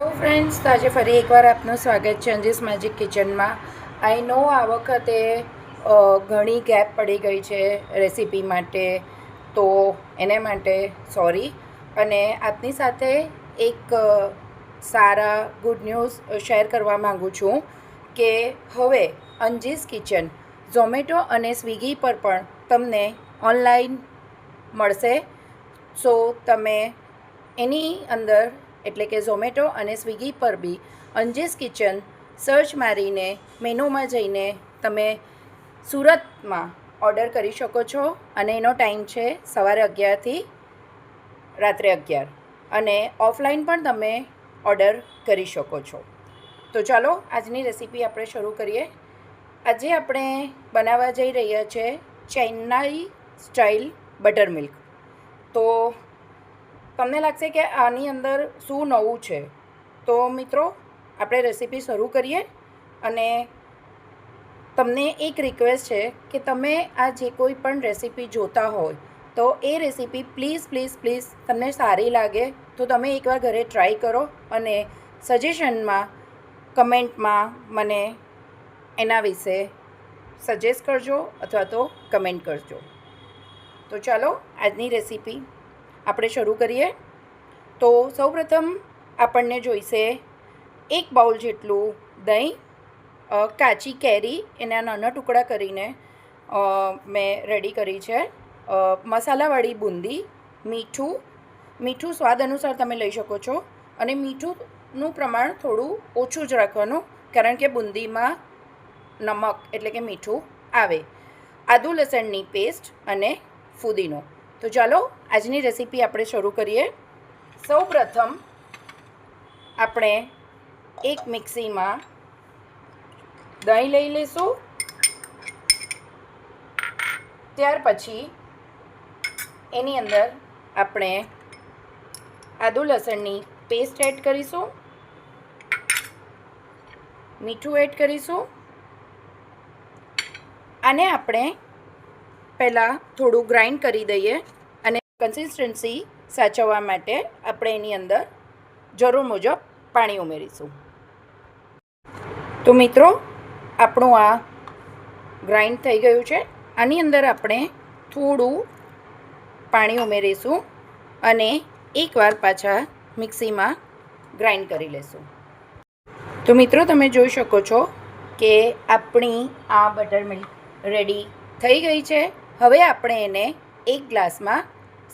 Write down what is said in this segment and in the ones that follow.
Hello friends, તો આજે ફરી એકવાર આપનું સ્વાગત છે અંજીસ મેજિક કિચનમાં. આઈ નો આ વખતે ઘણી ગેપ પડી ગઈ છે રેસીપી માટે, તો એને માટે સોરી. અને આપની સાથે એક સારા ગુડ ન્યૂઝ શેર કરવા માગું છું કે હવે અંજીસ કિચન ઝોમેટો અને સ્વિગી પર પણ તમને ઓનલાઈન મળશે. સો તમે એની અંદર એટલે કે ઝોમેટો અને સ્વિગી પર બી અંજીસ કિચન સર્ચ મારીને મેનુમાં જઈને તમે સુરતમાં ઓર્ડર કરી શકો છો. અને એનો ટાઈમ છે સવારે 11થી રાત્રે 11, અને ઓફલાઈન પણ તમે ઓર્ડર કરી શકો છો. તો ચાલો આજની રેસીપી આપણે શરૂ કરીએ. આજે આપણે બનાવવા જઈ રહ્યા છે ચેન્નાઈ સ્ટાઇલ બટર મિલ્ક. તો તમને લાગશે કે આની અંદર શું નવું છે, તો મિત્રો આપણે રેસીપી શરૂ કરીએ. અને તમને એક રિક્વેસ્ટ છે કે તમે આ જે કોઈ પણ રેસીપી જોતા હોય તો એ રેસીપી પ્લીઝ પ્લીઝ પ્લીઝ તમને સારી લાગે તો તમે એકવાર ઘરે ટ્રાય કરો અને સજેશનમાં કમેન્ટમાં મને એના વિશે સજેસ્ટ કરજો અથવા તો કમેન્ટ કરજો. તો ચાલો આજની રેસીપી આપણે શરૂ કરીએ. તો સૌપ્રથમ આપણને જોઈશે 1 બાઉલ જેટલું દહીં, કાચી કેરી એના નાના ટુકડા કરીને મેં રેડી કરી છે, મસાલાવાળી બુંદી, મીઠું સ્વાદ અનુસાર તમે લઈ શકો છો. અને મીઠુંનું પ્રમાણ થોડું ઓછું જ રાખવાનું, કારણ કે બુંદીમાં નમક એટલે કે મીઠું આવે. આદુ લસણની પેસ્ટ અને ફુદીનો. તો ચાલો આજની રેસીપી આપણે શરૂ કરીએ. સૌપ્રથમ આપણે એક મિક્સીમાં દહીં લઈ લઈશું. ત્યાર પછી એની અંદર આપણે આદુ લસણની પેસ્ટ એડ કરીશું, મીઠું એડ કરીશું. આને આપણે પહેલાં થોડું ગ્રાઇન્ડ કરી દઈએ, અને કન્સિસ્ટન્સી સાચવવા માટે આપણે એની અંદર જરૂર મુજબ પાણી ઉમેરીશું. તો મિત્રો આપણું આ ગ્રાઇન્ડ થઈ ગયું છે. આની અંદર આપણે થોડું પાણી ઉમેરીશું અને એકવાર પાછા મિક્સીમાં ગ્રાઇન્ડ કરી લઈશું. તો મિત્રો તમે જોઈ શકો છો કે આપણી આ બટર મિલ્ક રેડી થઈ ગઈ છે. હવે આપણે એને એક ગ્લાસમાં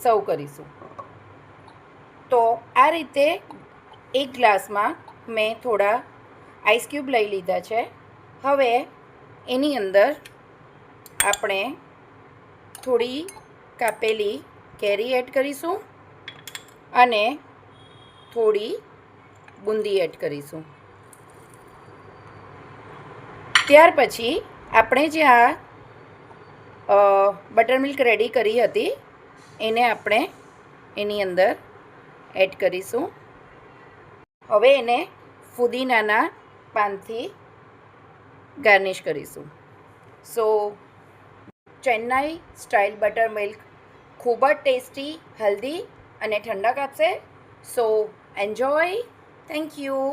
સર્વ કરીશું. તો આ રીતે એક ગ્લાસમાં મેં થોડા આઈસ ક્યુબ લઈ લીધા છે. હવે એની અંદર આપણે થોડી કાપેલી કેરી એડ કરીશું અને થોડી બુંદી એડ કરીશું. ત્યાર પછી આપણે જે આ બટર મિલ્ક રેડી કરી હતી એને આપણે એની અંદર એડ કરીશું. હવે એને ફુદીનાના પાનથી ગાર્નિશ કરીશું. સો ચેન્નાઈ સ્ટાઇલ બટર મિલ્ક ખૂબ જ ટેસ્ટી, હેલ્ધી અને ઠંડક આપશે. સો એન્જોય. Thank you.